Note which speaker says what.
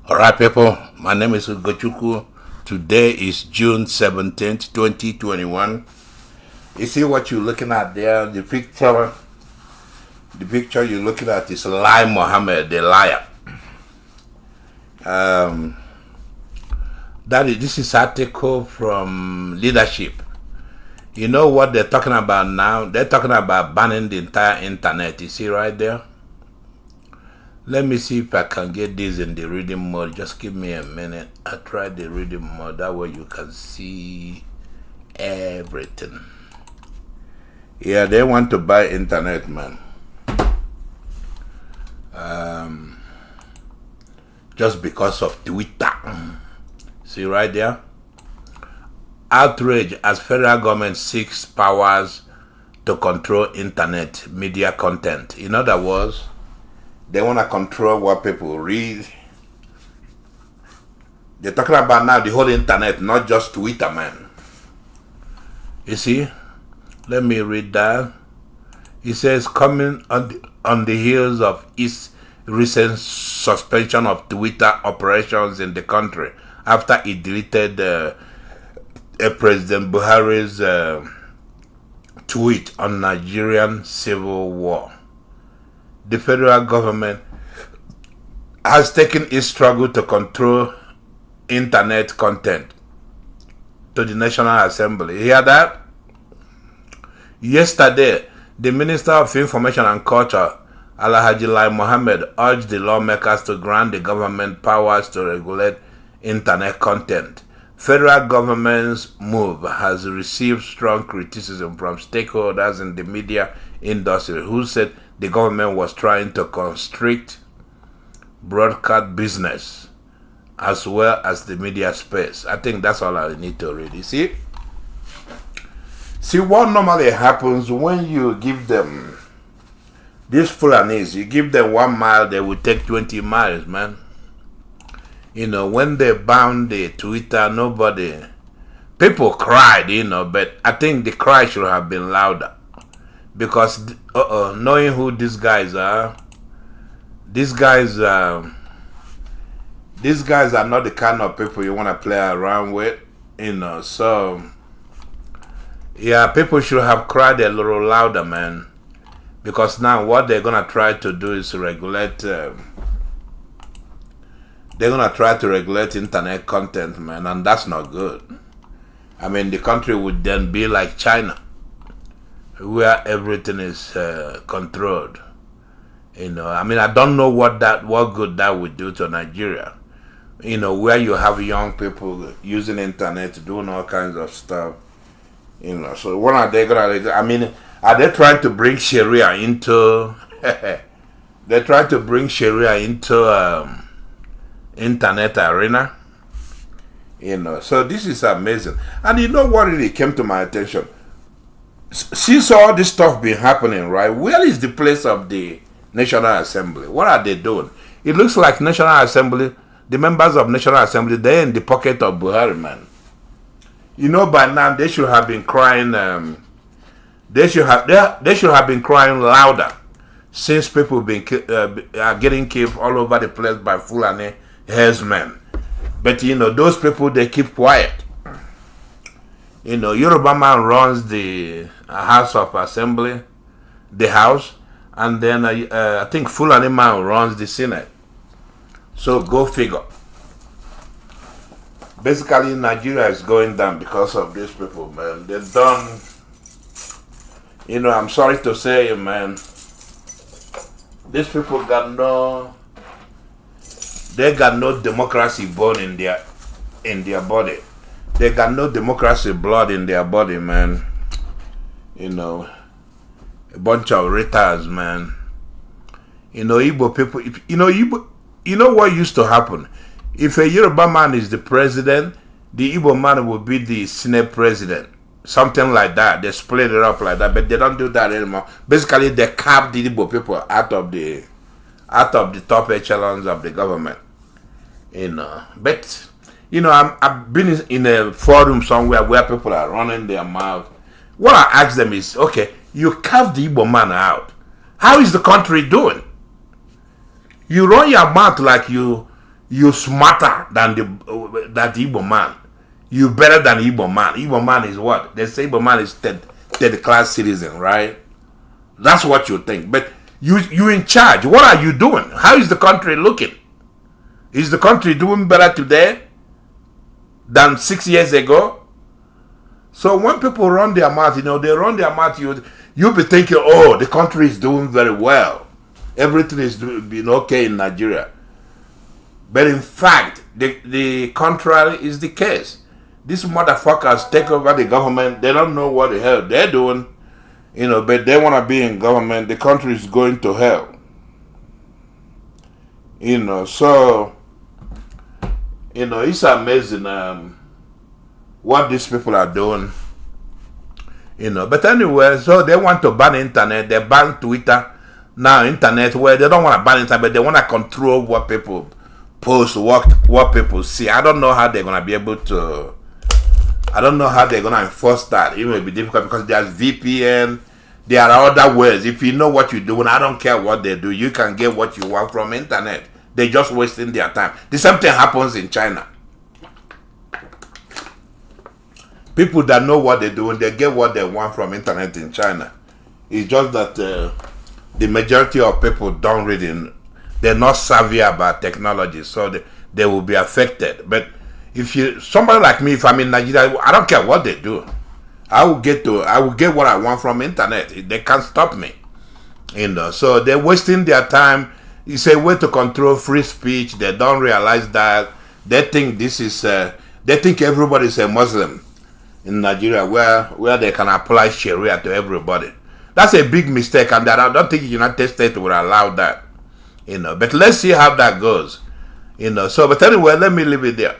Speaker 1: All right, people. My name is Ugochukwu. Today is June 17th, 2021. You see what you're looking at there? The picture you're looking at is Lai Mohammed, the liar. This is article from Leadership. You know what they're talking about now? They're talking about banning the entire internet. You see right there? Let me see if I can get this in the reading mode. Just give me a minute. I tried the reading mode. That way you can see everything. Yeah, they want to buy internet, man. Just because of Twitter. See right there? Outrage as federal government seeks powers to control internet media content. In other words, they want to control what people read. They're talking about now the whole internet, not just Twitter, man. You see? Let me read that. It says, coming on the heels of its recent suspension of Twitter operations in the country after it deleted President Buhari's tweet on Nigerian civil war. The federal government has taken its struggle to control internet content to the National Assembly. You hear that? Yesterday, the Minister of Information and Culture, Alhaji Lai Mohammed, urged the lawmakers to grant the government powers to regulate internet content. Federal government's move has received strong criticism from stakeholders in the media industry who said the government was trying to constrict broadcast business as well as the media space. I think that's all I need to read. You see? See what normally happens when you give them these Fulanis, you give them 1 mile, they will take 20 miles, man. You know, when they banned the Twitter, people cried, but I think the cry should have been louder. Because, knowing who these guys are, these guys are not the kind of people you want to play around with, so, yeah, people should have cried a little louder, man. Because now what they're going to try to do is regulate, they're going to try to regulate internet content, man, and that's not good. I mean, the country would then be like China, where everything is controlled. I mean, I don't know what good that would do to Nigeria. Where you have young people using internet, doing all kinds of stuff. So what are they gonna? I mean, are they trying to bring Sharia into? They're trying to bring Sharia into internet arena. So this is amazing. And you know what really came to my attention? Since all this stuff been happening, right? Where is the place of the National Assembly? What are they doing? It looks like National Assembly, the members of National Assembly, they're in the pocket of Buhari, man. By now they should have been crying. They should have been crying louder, since people are getting killed all over the place by Fulani herdsmen. But those people, they keep quiet. Yoruba man runs the House of Assembly, the House, and then I think Fulani man runs the Senate. So go figure. Basically, Nigeria is going down because of these people, man. They've done, I'm sorry to say, man, these people they got no democracy born in their body. They got no democracy blood in their body, man. A bunch of retards, man. Igbo people, what used to happen? If a Yoruba man is the president, the Igbo man will be the Senate president. Something like that. They split it up like that, but they don't do that anymore. Basically, they carve the Igbo people out of the top echelons of the government. But I've been in a forum somewhere where people are running their mouth. What I ask them is, okay, you carve the Igbo man out. How is the country doing? You run your mouth like you you smarter than that Igbo man. You better than Igbo man. Igbo man is what? They say Igbo man is third class citizen, right? That's what you think. But you in charge. What are you doing? How is the country looking? Is the country doing better today than 6 years ago? So when people run their mouth, they run their mouth, you'll be thinking, oh, the country is doing very well. Everything is being okay in Nigeria. But in fact, the contrary is the case. These motherfuckers take over the government. They don't know what the hell they're doing, but they want to be in government. The country is going to hell. So, it's amazing what these people are doing. But anyway, so they want to ban internet. They ban Twitter. Now internet, where they don't want to ban internet, but they want to control what people post, what people see. I don't know how they're going to be able to, I don't know how they're going to enforce that. It may be difficult because there's VPN. There are other ways. If you know what you're doing, I don't care what they do. You can get what you want from internet. They're just wasting their time. The same thing happens in China. People that know what they're doing, they get what they want from internet in China. It's just that the majority of people don't really, they're not savvy about technology, so they will be affected. But if somebody like me, if I'm in Nigeria, I don't care what they do. I will get what I want from internet. They can't stop me. So they're wasting their time. It's a way to control free speech. They don't realize that. They think they think everybody's a Muslim in Nigeria, where they can apply Sharia to everybody. That's a big mistake, and I don't think the United States would allow that. But let's see how that goes. So, but anyway, let me leave it there.